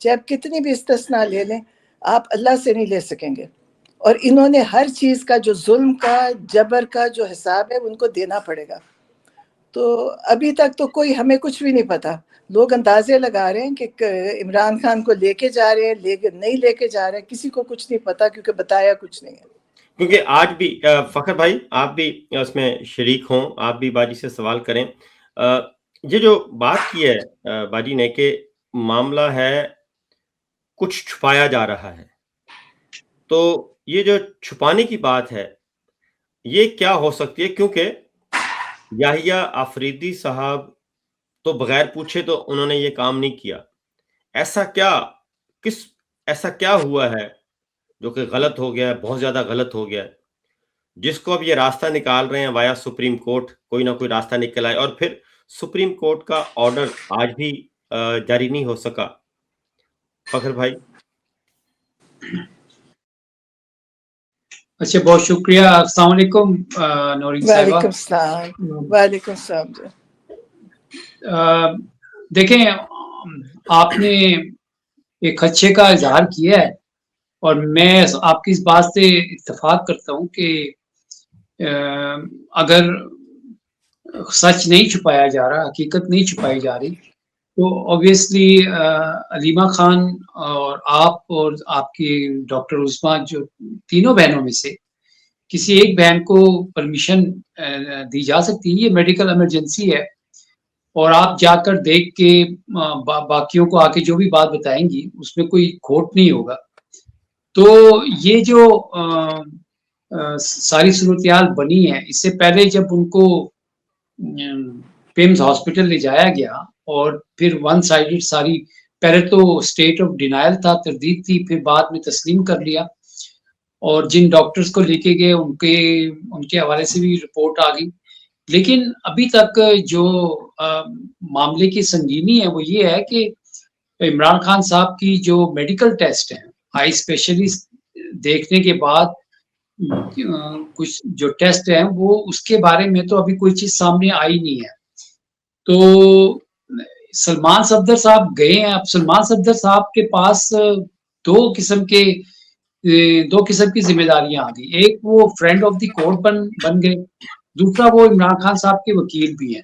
چاہے آپ کتنی بھی استثناء لے لیں آپ اللہ سے نہیں لے سکیں گے. اور انہوں نے ہر چیز کا جو ظلم کا جبر کا جو حساب ہے ان کو دینا پڑے گا. تو ابھی تک تو کوئی ہمیں کچھ بھی نہیں پتا. لوگ اندازے لگا رہے ہیں کہ عمران خان کو لے کے جا رہے ہیں نہیں لے کے جا رہے ہیں, کسی کو کچھ نہیں پتا کیونکہ بتایا کچھ نہیں ہے. کیونکہ آج بھی فخر بھائی آپ بھی اس میں شریک ہوں, آپ بھی باجی سے سوال کریں. یہ جو بات کی ہے باجی نے کہ معاملہ ہے کچھ چھپایا جا رہا ہے, تو یہ جو چھپانے کی بات ہے یہ کیا ہو سکتی ہے؟ کیونکہ یحییٰ آفریدی صاحب تو بغیر پوچھے تو انہوں نے یہ کام نہیں کیا. ایسا کیا ہوا ہے جو کہ غلط ہو گیا ہے, بہت زیادہ غلط ہو گیا ہے, جس کو اب یہ راستہ نکال رہے ہیں وایا سپریم کورٹ, کوئی نہ کوئی راستہ نکل آئے, اور پھر سپریم کورٹ کا آرڈر آج بھی جاری نہیں ہو سکا. فخر بھائی. اچھا, بہت شکریہ. السلام علیکم نورین صاحبہ. وعلیکم السلام. وعلیکم السلام. دیکھیں, آپ نے ایک خدشے کا اظہار کیا ہے اور میں آپ کی اس بات سے اتفاق کرتا ہوں کہ اگر سچ نہیں چھپایا جا رہا, حقیقت نہیں چھپائی جا رہی, تو اوبیسلی علیمہ خان اور آپ کی ڈاکٹر عظمیٰ, جو تینوں بہنوں میں سے کسی ایک بہن کو پرمیشن دی جا سکتی ہے. یہ میڈیکل ایمرجنسی ہے اور آپ جا کر دیکھ کے باقیوں کو آ کے جو بھی بات بتائیں گی اس میں کوئی کھوٹ نہیں ہوگا. تو یہ جو ساری صورتحال بنی ہے, اس سے پہلے جب ان کو پیمز ہاسپٹل لے جایا گیا اور پھر ون سائیڈڈ ساری, پہلے تو اسٹیٹ آف ڈینائل تھا, تردید تھی, پھر بعد میں تسلیم کر لیا, اور جن ڈاکٹرز کو لے کے گئے ان کے حوالے سے بھی رپورٹ آ گئی. لیکن ابھی تک جو معاملے کی سنگینی ہے وہ یہ ہے کہ عمران خان صاحب کی جو میڈیکل ٹیسٹ ہیں, آئی اسپیشلسٹ دیکھنے کے بعد کچھ جو ٹیسٹ ہیں وہ اس کے بارے میں تو ابھی کوئی چیز سامنے آئی نہیں ہے. تو سلمان صفدر صاحب گئے ہیں. اب سلمان صفدر صاحب کے پاس دو قسم کی ذمہ داریاں آ گئی. ایک وہ فرینڈ آف دی کورٹ بن گئے, دوسرا وہ عمران خان صاحب کے وکیل بھی ہیں.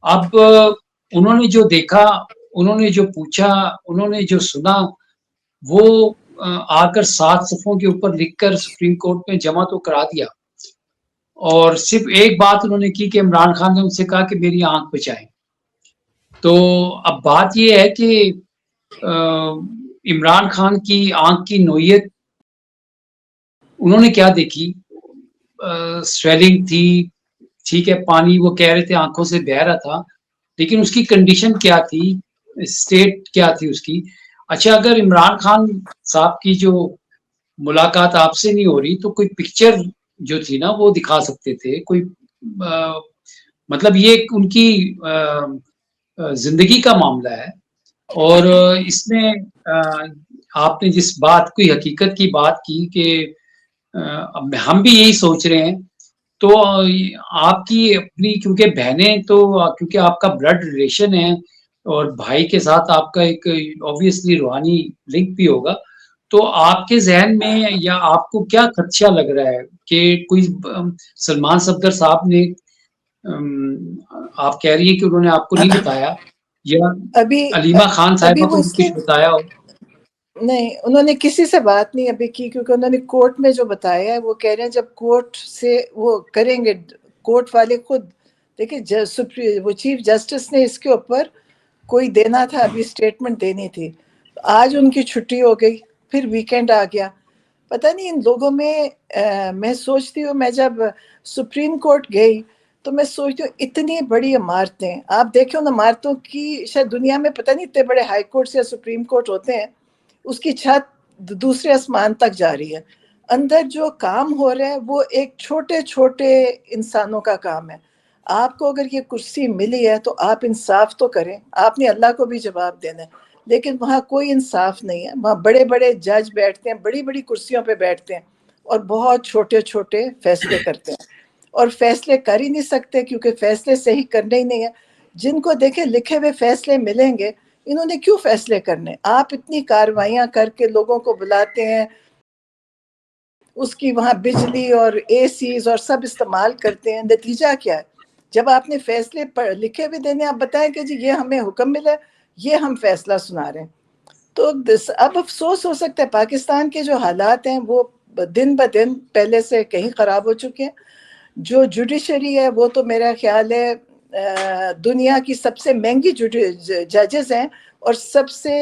اب انہوں نے جو دیکھا, انہوں نے جو پوچھا, انہوں نے جو سنا, وہ آ کر 7 صفحوں کے اوپر لکھ کر سپریم کورٹ میں جمع تو کرا دیا, اور صرف ایک بات انہوں نے کی کہ عمران خان نے ان سے کہا کہ میری آنکھ بچائیں. تو اب بات یہ ہے کہ عمران خان کی آنکھ کی نوعیت انہوں نے کیا دیکھی؟ سویلنگ تھی, ٹھیک ہے, پانی وہ کہہ رہے تھے آنکھوں سے بہہ رہا تھا, لیکن اس کی کنڈیشن کیا تھی, اسٹیٹ کیا تھی اس کی؟ اچھا, اگر عمران خان صاحب کی جو ملاقات آپ سے نہیں ہو رہی تو کوئی پکچر جو تھی نا وہ دکھا سکتے تھے, کوئی مطلب یہ ان کی زندگی کا معاملہ ہے. اور اس میں آپ نے جس بات کی, حقیقت کی بات کی کہ ہم بھی یہی سوچ رہے ہیں, تو آپ کی اپنی کیونکہ بہنیں, تو کیونکہ آپ کا بلڈ ریلیشن ہے اور بھائی کے ساتھ آپ کا ایک اوبویسلی روحانی لنک بھی ہوگا, تو آپ کے ذہن میں یا آپ کو کیا خدشہ لگ رہا ہے کہ کوئی سلمان صفدر صاحب نے, آپ کہہ رہی ہے کہ انہوں نے آپ کو نہیں بتایا, یا علیمہ خان صاحبہ کو بھی کچھ بتایا ہو؟ نہیں, انہوں نے کسی سے بات نہیں ابھی کی, کیونکہ انہوں نے کورٹ میں جو بتایا ہے وہ کہہ رہے ہیں جب کورٹ سے وہ کریں گے, کورٹ والے خود دیکھیں, وہ چیف جسٹس نے اس کے اوپر کوئی دینا تھا, ابھی اسٹیٹمنٹ دینی تھی. آج ان کی چھٹی ہو گئی, پھر ویکینڈ آ گیا. پتہ نہیں ان لوگوں میں سوچتی ہوں, میں جب سپریم کورٹ گئی تو میں سوچتی ہوں اتنی بڑی عمارتیں, آپ دیکھیں ان عمارتوں کی, شاید دنیا میں پتہ نہیں اتنے بڑے ہائی کورٹس یا سپریم کورٹ ہوتے ہیں, اس کی چھت دوسرے آسمان تک جا رہی ہے. اندر جو کام ہو رہا ہے وہ ایک چھوٹے چھوٹے انسانوں کا کام ہے. آپ کو اگر یہ کرسی ملی ہے تو آپ انصاف تو کریں, آپ نے اللہ کو بھی جواب دینا ہے, لیکن وہاں کوئی انصاف نہیں ہے. وہاں بڑے بڑے جج بیٹھتے ہیں, بڑی بڑی کرسیوں پہ بیٹھتے ہیں اور بہت چھوٹے چھوٹے فیصلے کرتے ہیں, اور فیصلے کر ہی نہیں سکتے کیونکہ فیصلے صحیح کرنے ہی نہیں ہیں. جن کو دیکھیں لکھے ہوئے فیصلے ملیں گے, انہوں نے کیوں فیصلے کرنے؟ آپ اتنی کاروائیاں کر کے لوگوں کو بلاتے ہیں، اس کی وہاں بجلی اور اے سیز اور سب استعمال کرتے ہیں، نتیجہ کیا ہے؟ جب آپ نے فیصلے لکھے ہوئے دینے، آپ بتائیں کہ جی یہ ہمیں حکم ملا، یہ ہم فیصلہ سنا رہے ہیں. تو اب افسوس ہو سکتا ہے پاکستان کے جو حالات ہیں وہ دن بہ دن پہلے سے کہیں خراب ہو چکے ہیں. جو جوڈیشری ہے وہ تو میرا خیال ہے دنیا کی سب سے مہنگی ججز ہیں اور سب سے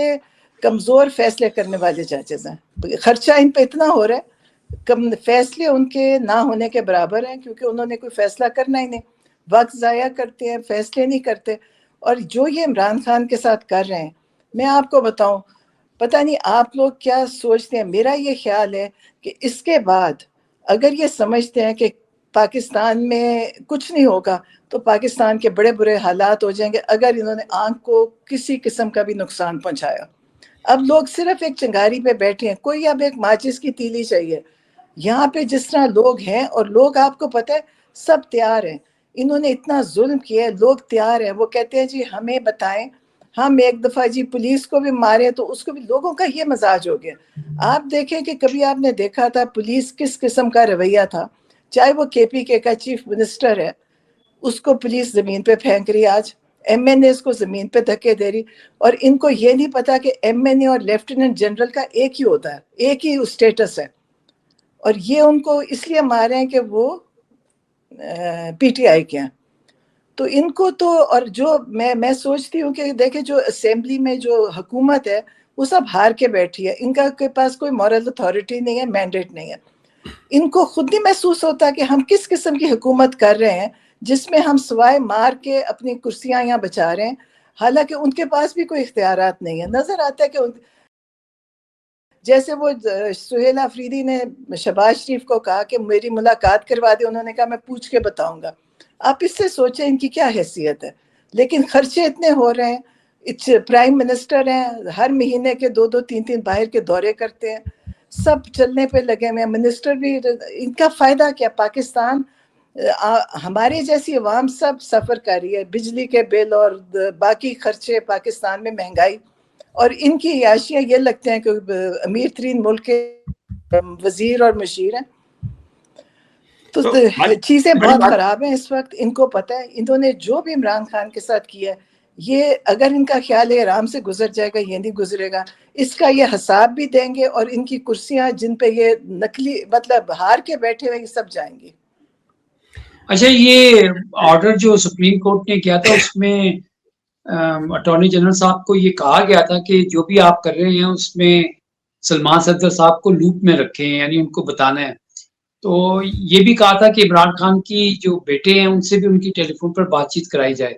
کمزور فیصلے کرنے والے ججز ہیں. خرچہ ان پہ اتنا ہو رہا ہے، فیصلے ان کے نہ ہونے کے برابر ہیں، کیونکہ انہوں نے کوئی فیصلہ کرنا ہی نہیں، وقت ضائع کرتے ہیں، فیصلے نہیں کرتے. اور جو یہ عمران خان کے ساتھ کر رہے ہیں، میں آپ کو بتاؤں، پتہ نہیں آپ لوگ کیا سوچتے ہیں، میرا یہ خیال ہے کہ اس کے بعد اگر یہ سمجھتے ہیں کہ پاکستان میں کچھ نہیں ہوگا تو پاکستان کے بڑے برے حالات ہو جائیں گے اگر انہوں نے آنکھ کو کسی قسم کا بھی نقصان پہنچایا. اب لوگ صرف ایک چنگاری پہ بیٹھے ہیں، کوئی اب ایک ماچس کی تیلی چاہیے. یہاں پہ جس طرح لوگ ہیں، اور لوگ آپ کو پتہ ہے سب تیار ہیں، انہوں نے اتنا ظلم کیا ہے، لوگ تیار ہیں، وہ کہتے ہیں جی ہمیں بتائیں، ہم ایک دفعہ جی پولیس کو بھی مارے تو اس کو بھی. لوگوں کا یہ مزاج ہو گیا. آپ دیکھیں کہ کبھی آپ نے دیکھا تھا پولیس کس قسم کا رویہ تھا، چاہے وہ KPK کا چیف منسٹر ہے، اس کو پولیس زمین پہ پھینک رہی، آج MNAs کو زمین پہ دھکے دے رہی، اور ان کو یہ نہیں پتا کہ MNA اور لیفٹیننٹ جنرل کا ایک ہی ہوتا ہے، ایک ہی اسٹیٹس ہے، اور یہ ان کو اس لیے مارے ہیں کہ وہ PTI کے ہیں. تو ان کو تو، اور جو میں سوچتی ہوں کہ دیکھیں جو اسمبلی میں جو حکومت ہے وہ سب ہار کے بیٹھی ہے، ان کا کے پاس کوئی مورل اتھارٹی نہیں ہے، مینڈیٹ نہیں ہے. ان کو خود نہیں محسوس ہوتا کہ ہم کس قسم کی حکومت کر رہے ہیں جس میں ہم سوائے مار کے اپنی کرسیاں یہاں بچا رہے ہیں، حالانکہ ان کے پاس بھی کوئی اختیارات نہیں ہے. نظر آتا ہے کہ جیسے وہ سہیل آفریدی نے شہباز شریف کو کہا کہ میری ملاقات کروا دے، انہوں نے کہا میں پوچھ کے بتاؤں گا. آپ اس سے سوچیں ان کی کیا حیثیت ہے. لیکن خرچے اتنے ہو رہے ہیں، پرائم منسٹر ہیں، ہر مہینے کے 2-3 باہر کے دورے کرتے ہیں، سب چلنے پہ لگے ہوئے ہیں، منسٹر بھی. ان کا فائدہ کیا؟ پاکستان ہمارے جیسی عوام سب سفر کر رہی ہے، بجلی کے بل اور باقی خرچے، پاکستان میں مہنگائی، اور ان کی عیاشیاں یہ لگتے ہیں کہ امیر ترین ملک کے وزیر اور مشیر ہیں. تو چیزیں بہت خراب ہیں اس وقت. ان کو پتہ ہے انہوں نے جو بھی عمران خان کے ساتھ کیا ہے، یہ اگر ان کا خیال ہے آرام سے گزر جائے گا، یہ نہیں گزرے گا. اس کا یہ حساب بھی دیں گے، اور ان کی کرسیاں جن پہ یہ نقلی مطلب ہار کے بیٹھے ہوئے، یہ سب جائیں گی. اچھا، یہ آرڈر جو سپریم کورٹ نے کیا تھا اس میں اٹارنی جنرل صاحب کو یہ کہا گیا تھا کہ جو بھی آپ کر رہے ہیں اس میں سلمان صدر صاحب کو لوپ میں رکھیں، یعنی ان کو بتانا ہے. تو یہ بھی کہا تھا کہ عمران خان کی جو بیٹے ہیں ان سے بھی ان کی ٹیلی فون پر بات چیت کرائی جائے.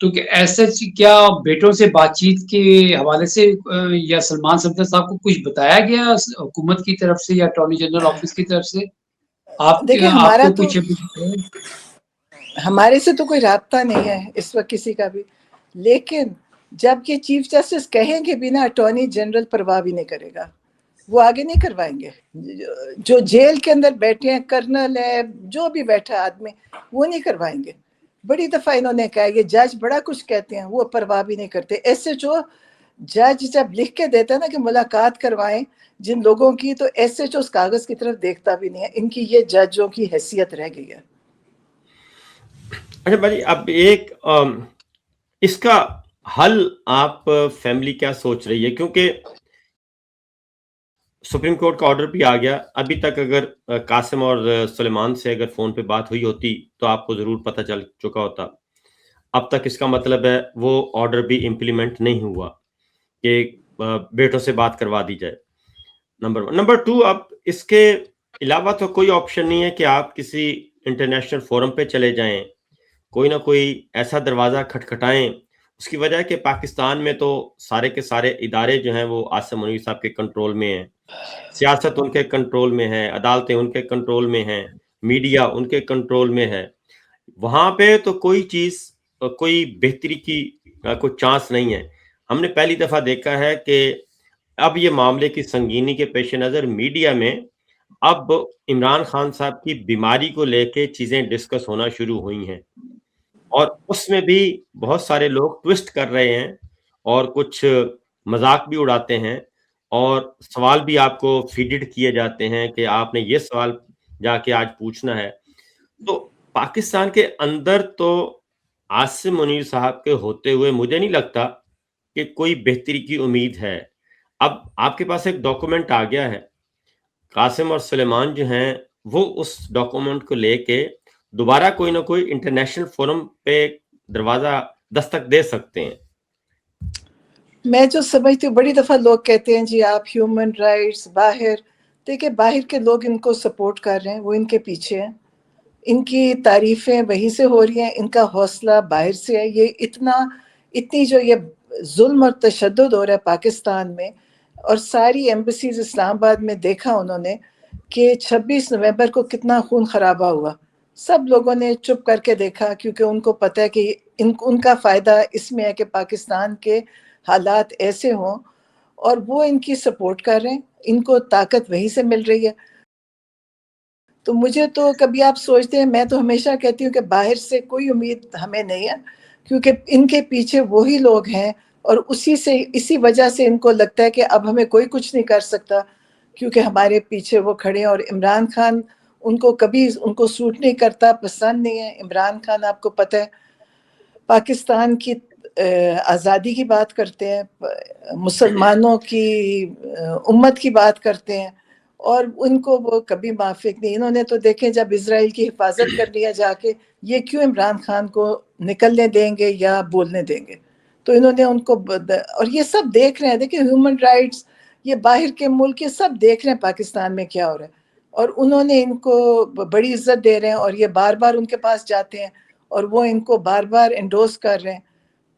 تو ایسا کیا بیٹوں سے بات چیت کے حوالے سے یا سلمان صدر صاحب کو کچھ بتایا گیا حکومت کی طرف سے یا اٹارنی جنرل آفس کی طرف سے؟ دیکھیں آپ ہمارا کو تو، کچھ ہمارے سے تو کوئی رابطہ نہیں ہے اس وقت کسی کا بھی. لیکن جب یہ چیف جسٹس کہیں گے بھی نا، اٹارنی جنرل پرواہ بھی نہیں کرے گا، وہ آگے نہیں کروائیں گے. جو جیل کے اندر بیٹھے ہیں، کرنل ہے، جو بھی بیٹھا آدمی، وہ نہیں کروائیں گے. بڑی دفعہ انہوں نے کہا، یہ جج بڑا کچھ کہتے ہیں، وہ پرواہ بھی نہیں کرتے. SHO جج جب لکھ کے دیتا ہے نا کہ ملاقات کروائیں جن لوگوں کی، تو SHO اس کاغذ کی طرف دیکھتا بھی نہیں ہے. ان کی یہ ججوں کی حیثیت رہ گئی ہے. اچھا بھائی، اب ایک اس کا حل آپ فیملی کیا سوچ رہی ہے؟ کیونکہ سپریم کورٹ کا آرڈر بھی آ گیا. ابھی تک اگر قاسم اور سلیمان سے اگر فون پہ بات ہوئی ہوتی تو آپ کو ضرور پتہ چل چکا ہوتا. اب تک اس کا مطلب ہے وہ آرڈر بھی امپلیمنٹ نہیں ہوا کہ بیٹوں سے بات کروا دی جائے. نمبر 1. نمبر 2، اب اس کے علاوہ تو کوئی آپشن نہیں ہے کہ آپ کسی انٹرنیشنل فورم پہ چلے جائیں، کوئی نہ کوئی ایسا دروازہ کھٹکھٹائیں. اس کی وجہ ہے کہ پاکستان میں تو سارے کے سارے ادارے جو ہیں وہ عاصم منیر صاحب کے کنٹرول میں ہیں، سیاست ان کے کنٹرول میں ہے، عدالتیں ان کے کنٹرول میں ہیں، میڈیا ان کے کنٹرول میں ہے. وہاں پہ تو کوئی چیز، کوئی بہتری کی کوئی چانس نہیں ہے. ہم نے پہلی دفعہ دیکھا ہے کہ اب یہ معاملے کی سنگینی کے پیش نظر میڈیا میں اب عمران خان صاحب کی بیماری کو لے کے چیزیں ڈسکس ہونا شروع ہوئی ہیں، اور اس میں بھی بہت سارے لوگ ٹوسٹ کر رہے ہیں اور کچھ مذاق بھی اڑاتے ہیں اور سوال بھی آپ کو فیڈڈ کیے جاتے ہیں کہ آپ نے یہ سوال جا کے آج پوچھنا ہے. تو پاکستان کے اندر تو عاصم منیر صاحب کے ہوتے ہوئے مجھے نہیں لگتا کہ کوئی بہتری کی امید ہے. اب آپ کے پاس ایک ڈاکومنٹ آ گیا ہے, قاسم اور سلیمان جو ہیں وہ اس ڈاکومنٹ کو لے کے دوبارہ کوئی نہ کوئی انٹرنیشنل فورم پہ دروازہ دستک دے سکتے ہیں. میں جو سمجھتی ہوں, بڑی دفعہ لوگ کہتے ہیں جی آپ ہیومن رائٹس باہر, دیکھیں باہر کے لوگ ان کو سپورٹ کر رہے ہیں, وہ ان کے پیچھے ہیں, ان کی تعریفیں وہیں سے ہو رہی ہیں, ان کا حوصلہ باہر سے ہے. یہ اتنی جو یہ ظلم اور تشدد ہو رہا ہے پاکستان میں, اور ساری ایمبیسیز اسلام آباد میں دیکھا انہوں نے کہ 26 نومبر کو کتنا خون خرابہ ہوا. سب لوگوں نے چپ کر کے دیکھا کیونکہ ان کو پتہ ہے کہ ان کا فائدہ اس میں ہے کہ پاکستان کے حالات ایسے ہوں, اور وہ ان کی سپورٹ کر رہے ہیں, ان کو طاقت وہیں سے مل رہی ہے. تو مجھے تو کبھی آپ سوچتے ہیں, میں تو ہمیشہ کہتی ہوں کہ باہر سے کوئی امید ہمیں نہیں ہے, کیونکہ ان کے پیچھے وہی لوگ ہیں, اور اسی وجہ سے ان کو لگتا ہے کہ اب ہمیں کوئی کچھ نہیں کر سکتا کیونکہ ہمارے پیچھے وہ کھڑے ہیں. اور عمران خان ان کو کبھی ان کو سوٹ نہیں کرتا, پسند نہیں ہے. عمران خان آپ کو پتہ ہے پاکستان کی آزادی کی بات کرتے ہیں, مسلمانوں کی امت کی بات کرتے ہیں, اور ان کو وہ کبھی موافق نہیں. انہوں نے تو دیکھیں جب اسرائیل کی حفاظت کر لیا جا کے, یہ کیوں عمران خان کو نکلنے دیں گے یا بولنے دیں گے. تو انہوں نے ان کو, اور یہ سب دیکھ رہے ہیں, دیکھیں ہیومن رائٹس, یہ باہر کے ملک یہ سب دیکھ رہے ہیں پاکستان میں کیا ہو رہا ہے, اور انہوں نے ان کو بڑی عزت دے رہے ہیں, اور یہ بار بار ان کے پاس جاتے ہیں اور وہ ان کو بار بار انڈورس کر رہے ہیں.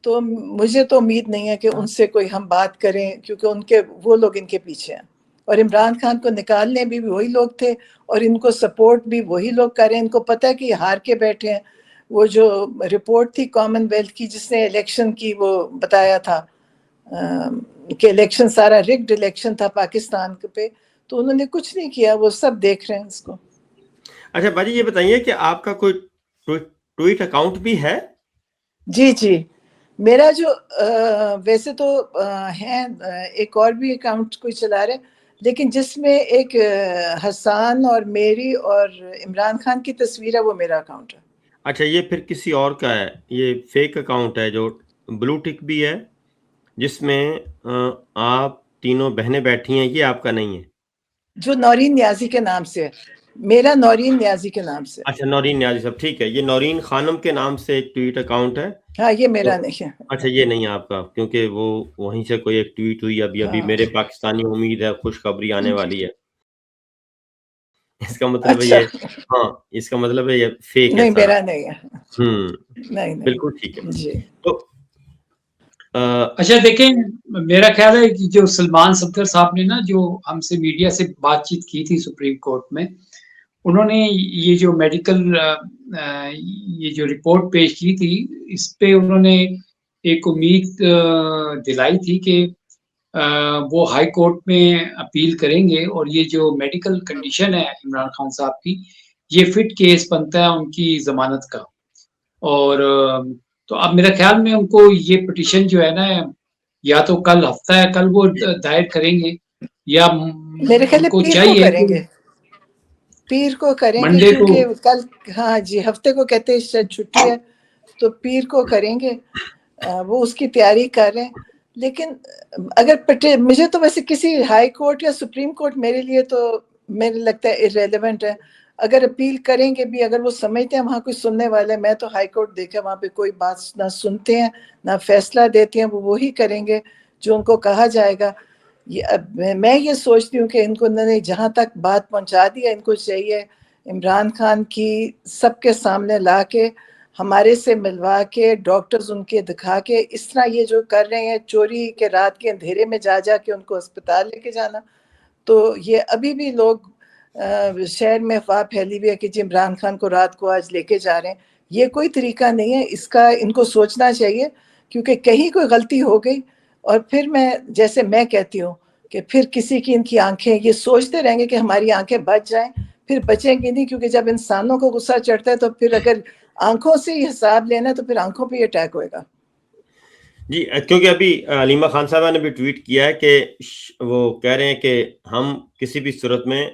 تو مجھے تو امید نہیں ہے کہ ان سے کوئی ہم بات کریں, کیونکہ وہ لوگ ان کے پیچھے ہیں, اور عمران خان کو نکالنے بھی وہی لوگ تھے, اور ان کو سپورٹ بھی وہی لوگ کر رہے ہیں. ان کو پتہ ہے کہ یہ ہار کے بیٹھے ہیں. وہ جو رپورٹ تھی کامن ویلتھ کی جس نے الیکشن کی وہ بتایا تھا کہ الیکشن سارا رگڈ الیکشن تھا پاکستان پہ, تو انہوں نے کچھ نہیں کیا, وہ سب دیکھ رہے ہیں اس کو. اچھا باجی یہ بتائیے کہ آپ کا کوئی ٹویٹ اکاؤنٹ بھی ہے؟ جی میرا جو ویسے تو ہے ایک اور بھی اکاؤنٹ کوئی چلا رہے, لیکن جس میں ایک حسان اور میری اور عمران خان کی تصویر ہے, وہ میرا اکاؤنٹ ہے. اچھا یہ پھر کسی اور کا ہے, یہ فیک اکاؤنٹ ہے جو بلو ٹک بھی ہے جس میں آپ تینوں بہنیں بیٹھی ہیں, یہ آپ کا نہیں ہے؟ جو نورین نیازی کے نام سے ہے, میرا نورین نیازی کے نام سے. اچھا نورین نیازی صاحب, ٹھیک ہے. یہ نورین خانم کے نام سے ایک ٹویٹ اکاؤنٹ ہے. ہاں یہ میرا نہیں ہے. اچھا یہ نہیں ہے آپ کا, کیونکہ وہ وہیں سے کوئی ایک ٹویٹ ہوئی ابھی میرے پاکستانی امید ہے خوشخبری آنے والی ہے, اس کا مطلب ہے اچھا یہ, ہاں اس کا مطلب ہے یہ فیک ہے نہیں, سارا. میرا نہیں ہے. نہیں بالکل ٹھیک ہے. جی تو اچھا دیکھیں, میرا خیال ہے کہ جو سلمان صفدر صاحب نے نا جو ہم سے میڈیا سے بات چیت کی تھی سپریم کورٹ میں, انہوں نے یہ جو میڈیکل یہ جو رپورٹ پیش کی تھی, اس پہ انہوں نے ایک امید دلائی تھی کہ وہ ہائی کورٹ میں اپیل کریں گے, اور یہ جو میڈیکل کنڈیشن ہے عمران خان صاحب کی, یہ فٹ کیس بنتا ہے ان کی ضمانت کا. اور تو اب میرا خیال میں ان کو یہ پٹیشن جو ہے نا, یا تو کل ہفتہ ہے کل وہ دائر کریں گے, یا میرے خیال ان ہے کو پیر کو چاہیے کریں گے, پیر کو کریں گے, منڈے کو. کیونکہ کل ہاں جی ہفتے کو کہتے ہیں شاید چھٹی ہے, تو پیر کو کریں گے. وہ اس کی تیاری کر رہے ہیں. لیکن اگر مجھے تو ویسے کسی ہائی کورٹ یا سپریم کورٹ میرے لیے تو میرے لگتا ہے irrelevant ہے. اگر اپیل کریں گے بھی, اگر وہ سمجھتے ہیں وہاں کوئی سننے والا ہے, میں تو ہائی کورٹ دیکھا وہاں پہ کوئی بات نہ سنتے ہیں نہ فیصلہ دیتے ہیں, وہ وہی کریں گے جو ان کو کہا جائے گا. میں یہ سوچتی ہوں کہ ان کو انہوں نے جہاں تک بات پہنچا دیا, ان کو چاہیے عمران خان کی سب کے سامنے لا کے, ہمارے سے ملوا کے, ڈاکٹرز ان کے دکھا کے, اس طرح یہ جو کر رہے ہیں چوری کے رات کے اندھیرے میں جا کے ان کو اسپتال لے کے جانا. تو یہ ابھی بھی لوگ شہر میں افواہ پھیلی ہوئی ہے کہ جی عمران خان کو رات کو آج لے کے جا رہے ہیں. یہ کوئی طریقہ نہیں ہے, اس کا ان کو سوچنا چاہیے, کیونکہ کہیں کوئی غلطی ہو گئی, اور پھر جیسے میں کہتی ہوں کہ پھر کسی کی ان کی آنکھیں یہ سوچتے رہیں گے کہ ہماری آنکھیں بچ جائیں, پھر بچیں گی نہیں, کیونکہ جب انسانوں کو غصہ چڑھتا ہے تو پھر اگر آنکھوں سے ہی حساب لینا تو پھر آنکھوں پہ ہی اٹیک ہوئے گا. جی کیونکہ ابھی علیمہ خان صاحبہ نے بھی ٹویٹ کیا ہے کہ وہ کہہ رہے ہیں کہ ہم کسی بھی صورت میں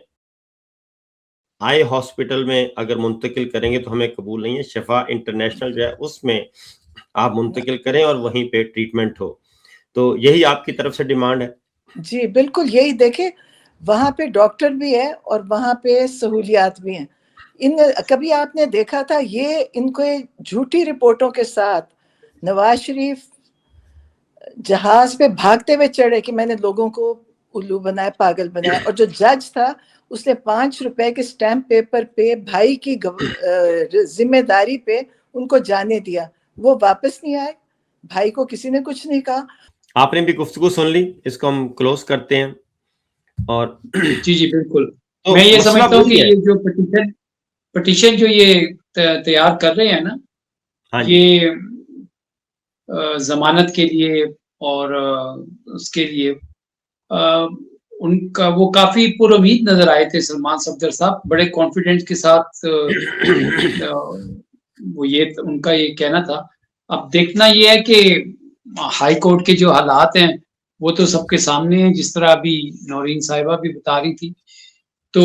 آئی ہاسپٹل میں اگر منتقل کریں گے تو ہمیں قبول نہیں ہے، شفا انٹرنیشنل جو ہے اس میں آپ منتقل کریں اور وہیں پہ ٹریٹمنٹ ہو، تو یہی آپ کی طرف سے ڈیمانڈ ہے؟ جی بالکل یہی، دیکھیں وہاں پہ ڈاکٹر بھی ہے اور وہاں پہ سہولیات بھی ہیں. کبھی آپ نے دیکھا تھا یہ ان کو جھوٹی رپورٹوں کے ساتھ نواز شریف جہاز پہ بھاگتے ہوئے چڑھے کہ میں نے لوگوں کو الو بنایا، پاگل بنایا، اور جو جج تھا اس نے 5 روپے کے سٹیمپ پیپر پہ بھائی کی ذمہ داری پہ ان کو جانے دیا، وہ واپس نہیں آئے، بھائی کو کسی نے کچھ نہیں کہا. آپ نے بھی گفتگو سن لی، اس کو ہم کلوز کرتے ہیں. اور جی بالکل، تو میں یہ مسئلہ سمجھتا ہوں کہ وہی ہے. یہ جو پٹیشن جو یہ تیار کر رہے ہیں نا، ہاں جی. یہ ضمانت کے لیے اور اس کے لیے ان کا وہ کافی پر امید نظر آئے تھے. سلمان صفدر صاحب بڑے کانفیڈنس کے ساتھ وہ یہ ان کا یہ کہنا تھا. اب دیکھنا یہ ہے کہ ہائی کورٹ کے جو حالات ہیں وہ تو سب کے سامنے ہیں، جس طرح ابھی نورین صاحبہ بھی بتا رہی تھی. تو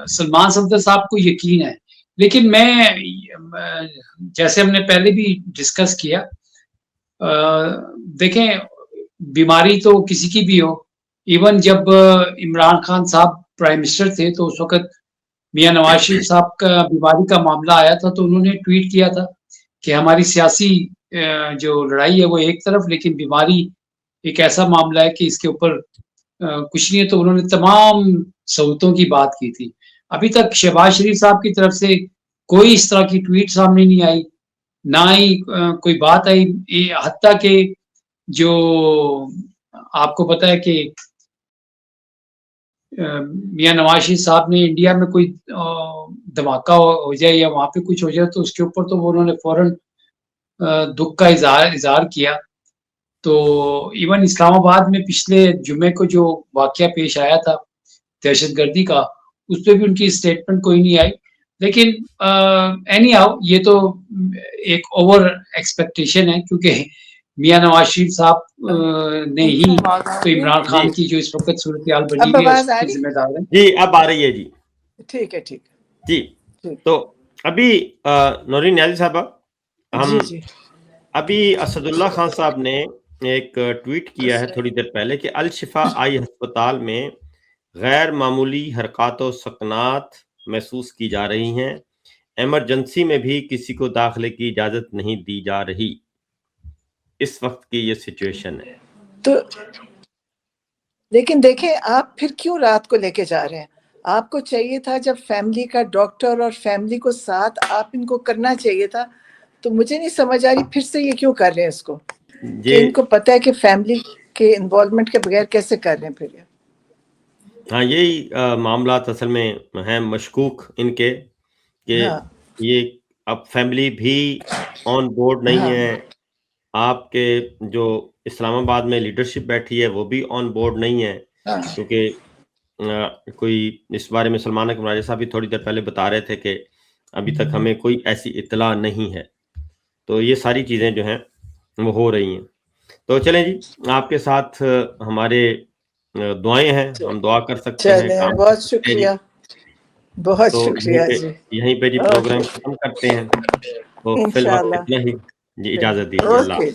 سلمان صفدر صاحب کو یقین ہے، لیکن میں جیسے ہم نے پہلے بھی ڈسکس کیا، دیکھیں بیماری تو کسی کی بھی ہو، ایون جب عمران خان صاحب پرائم منسٹر تھے تو اس وقت میاں نواز شریف صاحب کا بیماری کا معاملہ آیا تھا تو انہوں نے ٹویٹ کیا تھا کہ ہماری سیاسی جو لڑائی ہے وہ ایک طرف، لیکن بیماری ایک ایسا معاملہ ہے کہ اس کے اوپر کچھ نہیں ہے. تو انہوں نے تمام سہولتوں کی بات کی تھی. ابھی تک شہباز شریف صاحب کی طرف سے کوئی اس طرح کی ٹویٹ سامنے نہیں آئی، نہ ہی کوئی بات آئی. حتیٰ کہ جو آپ کو پتا ہے کہ میاں نواز شریف صاحب نے انڈیا میں کوئی دھماکہ ہو جائے یا وہاں پہ کچھ ہو جائے تو اس کے اوپر تو انہوں نے فوراً دکھ کا اظہار کیا. تو ایون اسلام آباد میں پچھلے جمعے کو جو واقعہ پیش آیا تھا دہشت گردی کا، اس پہ بھی ان کی اسٹیٹمنٹ کوئی نہیں آئی. لیکن اینی ہاؤ یہ تو ایک اوور ایکسپیکٹیشن ہے، کیونکہ میاں نواز شریف صاحب نے ہی تو عمران جی خان کی جو اس وقت صورتحال بنی اب ہوئی ہے اس آواز آ کی رہی؟ ذمہ دار ہے. جی اب آ رہی ہے. جی ٹھیک ہے ٹھیک جی. ہے. تو ابھی نورین نیازی صاحبہ، ہم جی ابھی اسد اللہ خان صاحب نے ایک ٹویٹ کیا ہے تھوڑی دیر پہلے کہ الشفا آئی ہسپتال میں غیر معمولی حرکات و سکنات محسوس کی جا رہی ہیں، ایمرجنسی میں بھی کسی کو داخلے کی اجازت نہیں دی جا رہی. اس وقت کی یہ سچویشن ہے. تو لیکن دیکھیں آپ پھر کیوں رات کو لے کے جا رہے ہیں؟ آپ کو چاہیے تھا جب فیملی کا ڈاکٹر اور فیملی کو ساتھ آپ ان کو کرنا چاہیے تھا. تو مجھے نہیں سمجھ آ رہی پھر سے یہ کیوں کر رہے ہیں اس کو، کہ ان کو پتہ ہے کہ فیملی کے انوالومنٹ کے بغیر کیسے کر رہے ہیں پھر یہ. ہاں یہی معاملات اصل میں ہیں مشکوک ان کے، کہ ہاں یہ اب فیملی بھی آن بورڈ نہیں ہاں ہے، آپ کے جو اسلام آباد میں لیڈرشپ بیٹھی ہے وہ بھی آن بورڈ نہیں ہے. ہاں کیونکہ کوئی اس بارے میں سلمان اکرم راجہ صاحب بھی تھوڑی دیر پہلے بتا رہے تھے کہ ابھی تک ہمیں کوئی ایسی اطلاع نہیں ہے. تو یہ ساری چیزیں جو ہیں وہ ہو رہی ہیں. تو چلیں جی، آپ کے ساتھ ہمارے دعائیں ہیں، ہم دعا کر سکتے ہیں، چلیں، کام کر بہت سکتے ہیں جی. شکریہ، بہت تو شکریہ جی. یہیں پہ جی اوکے پروگرام ختم کرتے ہیں. تو فی الوقت انشاءاللہ. اتنا ہی جی، اجازت دیجیے. اللہ اوکے.